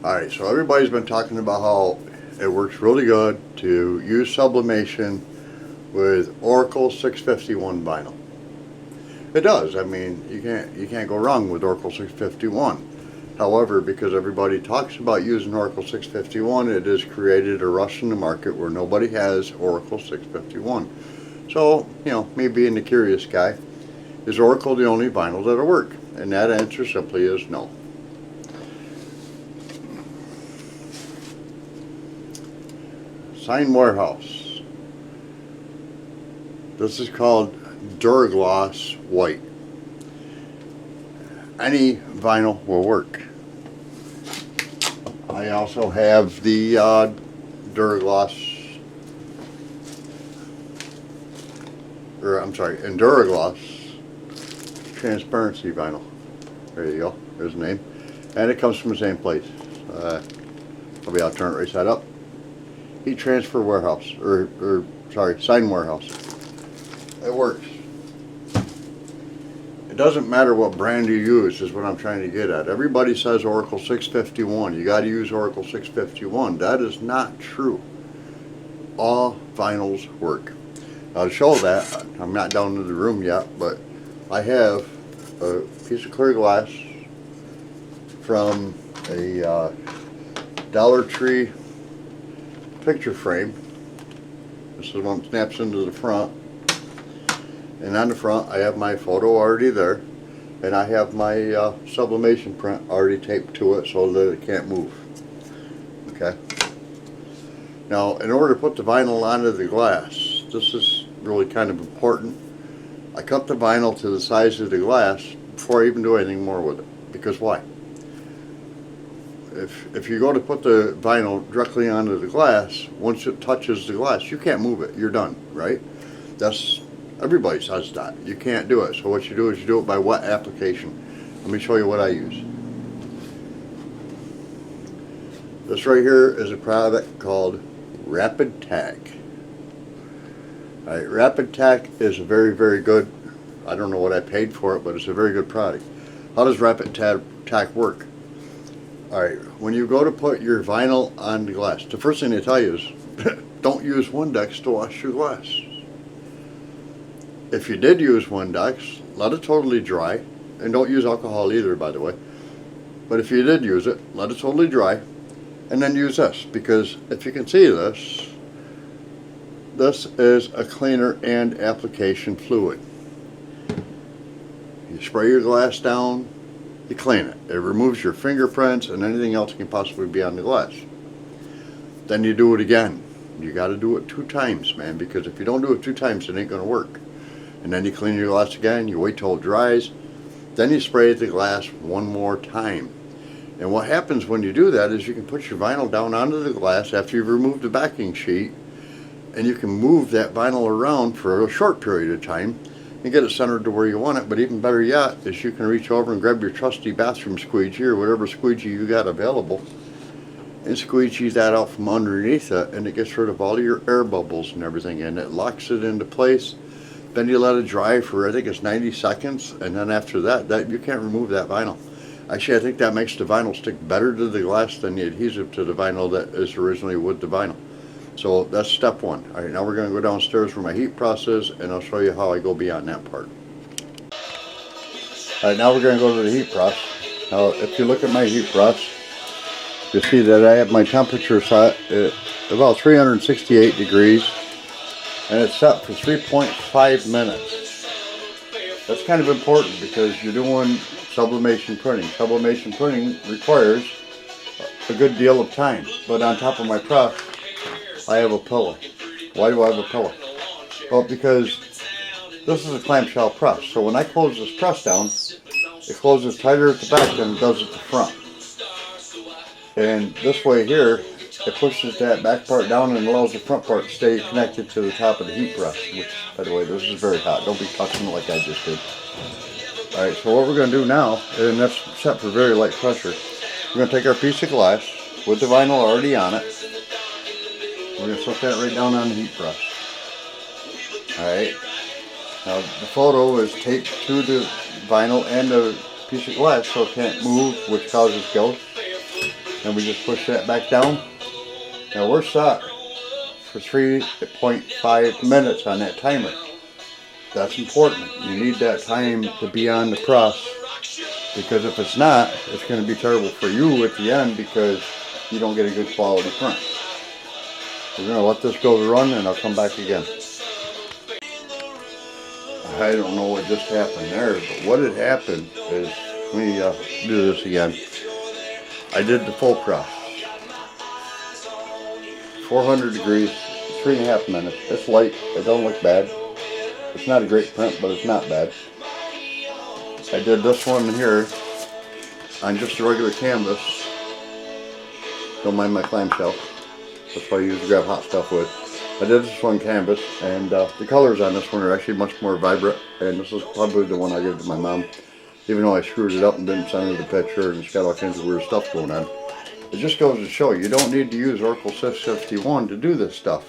Alright, so everybody's been talking about how it works really good to use sublimation with Oracle 651 vinyl. It does. I mean, you can't go wrong with Oracle 651. However, because everybody talks about using Oracle 651, it has created a rush in the market where nobody has Oracle 651. So, me being the curious guy, is Oracle the only vinyl that'll work? And that answer simply is no. Sign Warehouse. This is called Duragloss White. Any vinyl will work. I also have the Enduragloss transparency vinyl. There you go. There's the name. And it comes from the same place. Maybe I'll turn it right side up. Heat transfer warehouse, sign warehouse. It works. It doesn't matter what brand you use, is what I'm trying to get at. Everybody says Oracle 651. You got to use Oracle 651. That is not true. All vinyls work. Now to show that, I'm not down in the room yet, but I have a piece of clear glass from a Dollar Tree picture frame. This is one that snaps into the front, and on the front I have my photo already there, and I have my sublimation print already taped to it so that it can't move. Okay. Now, in order to put the vinyl onto the glass, this is really kind of important. I cut the vinyl to the size of the glass before I even do anything more with it. Because why? If you go to put the vinyl directly onto the glass, once it touches the glass, you can't move it. You're done, right? Everybody says that. You can't do it. So what you do is you do it by wet application. Let me show you what I use. This right here is a product called Rapid Tack. Alright, Rapid Tack is a very, very good, I don't know what I paid for it, but it's a very good product. How does Rapid Tack work? Alright, when you go to put your vinyl on the glass, the first thing they tell you is don't use Windex to wash your glass. If you did use Windex, let it totally dry, and don't use alcohol either, by the way. But if you did use it, let it totally dry, and then use this, because if you can see this, this is a cleaner and application fluid. You spray your glass down, you clean it. It removes your fingerprints and anything else that can possibly be on the glass. Then you do it again. You got to do it 2 times, man, because if you don't do it 2 times, it ain't going to work. And then you clean your glass again, you wait till it dries, then you spray the glass one more time. And what happens when you do that is you can put your vinyl down onto the glass after you've removed the backing sheet, and you can move that vinyl around for a short period of time and get it centered to where you want it. But even better yet is you can reach over and grab your trusty bathroom squeegee or whatever squeegee you got available and squeegee that out from underneath it, and it gets rid of all your air bubbles and everything, and it locks it into place. Then you let it dry for, I think it's 90 seconds, and then after that you can't remove that vinyl. Actually, I think that makes the vinyl stick better to the glass than the adhesive to the vinyl that is originally with the vinyl. So that's step 1. Alright, now we're going to go downstairs for my heat process, and I'll show you how I go beyond that part. Alright, now we're going to go to the heat process. Now, if you look at my heat process, you'll see that I have my temperature set at about 368 degrees, and it's set for 3.5 minutes. That's kind of important because you're doing sublimation printing. Sublimation printing requires a good deal of time, but on top of my press, I have a pillow. Why do I have a pillow? Well, because this is a clamshell press, so when I close this press down, it closes tighter at the back than it does at the front. And this way here, it pushes that back part down and allows the front part to stay connected to the top of the heat press, which, by the way, this is very hot. Don't be touching it like I just did. Alright, so what we're going to do now, and that's set for very light pressure, we're going to take our piece of glass with the vinyl already on it. We're going to set that right down on the heat press. Alright, now the photo is taped to the vinyl and the piece of glass so it can't move, which causes ghosts. and we just push that back down. Now we're set for 3.5 minutes on that timer. That's important. You need that time to be on the press, because if it's not, it's going to be terrible for you at the end because you don't get a good quality print. We're going to let this go to run and I'll come back again. I don't know what just happened there, but what had happened is, let me do this again. I did the full press. 400 degrees, 3.5 minutes. It's light, it don't look bad. It's not a great print, but it's not bad. I did this one here on just a regular canvas. Don't mind my clamshell. That's why I usually grab hot stuff with. I did this one canvas, and the colors on this one are actually much more vibrant, and this is probably the one I gave to my mom, even though I screwed it up and didn't send her the picture, and it's got all kinds of weird stuff going on. It just goes to show you don't need to use Oracle 651 to do this stuff.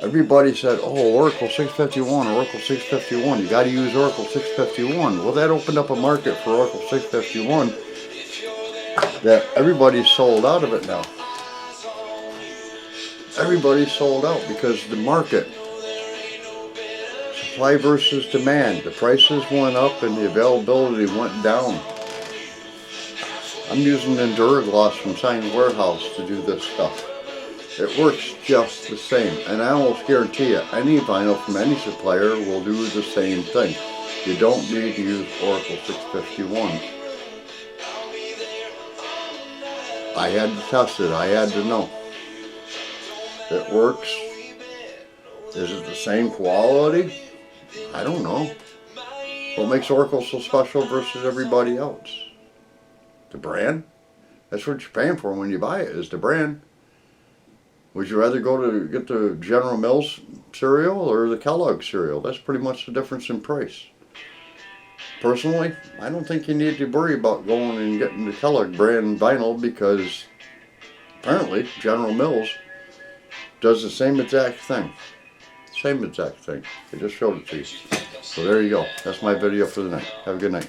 Everybody said, oh, Oracle 651, Oracle 651, you got to use Oracle 651. Well, that opened up a market for Oracle 651 that everybody's sold out of it now. Everybody's sold out because the market, supply versus demand, the prices went up and the availability went down. I'm using Enduragloss from Sign Warehouse to do this stuff. It works just the same, and I almost guarantee you any vinyl from any supplier will do the same thing. You don't need to use Oracle 651. I had to test it, I had to know. It works. Is it the same quality? I don't know. What makes Oracle so special versus everybody else? The brand? That's what you're paying for when you buy it, is the brand. Would you rather go to get the General Mills cereal or the Kellogg cereal? That's pretty much the difference in price. Personally, I don't think you need to worry about going and getting the Kellogg brand vinyl, because apparently General Mills does the same exact thing. Same exact thing. I just showed it to you. So there you go. That's my video for the night. Have a good night.